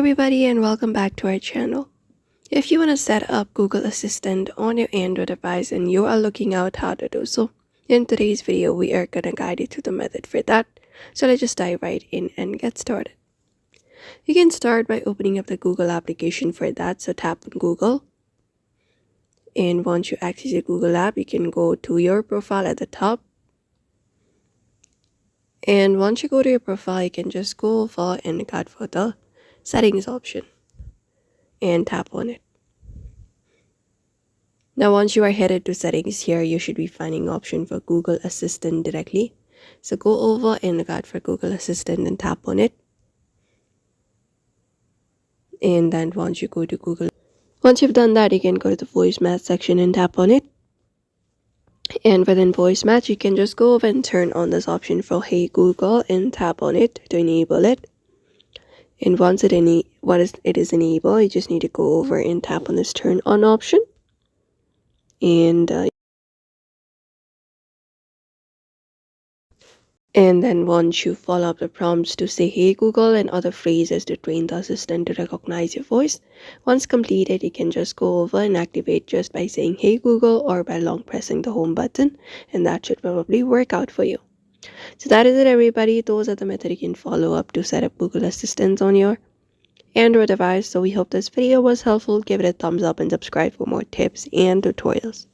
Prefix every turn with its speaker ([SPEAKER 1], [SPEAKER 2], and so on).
[SPEAKER 1] everybody and welcome back to our channel. If you want to set up Google Assistant on your Android device and you are looking out how to do so, in today's video we are going to guide you through the method for that. So let's just dive right in and get started. You can start by opening up the Google application for that, so tap on Google. And once you access your Google app, you can go to your profile at the top. And once you go to your profile, you can just go over and go for the settings option and tap on it. Now once you are headed to settings, here you should be finding option for Google Assistant directly. So go over and look out for Google Assistant and tap on it. And then once you go to Google, once you've done that, you can go to the voice match section and tap on it. And within voice match, you can just go over and turn on this option for Hey Google and tap on it to enable it. And once it is enabled, you just need to go over and tap on this turn on option. And then once you follow up the prompts to say Hey Google and other phrases to train the assistant to recognize your voice, once completed, you can just go over and activate just by saying Hey Google or by long pressing the home button, and that should probably work out for you. So that is it, everybody. Those are the methods you can follow up to set up Google Assistant on your Android device. So we hope this video was helpful. Give it a thumbs up and subscribe for more tips and tutorials.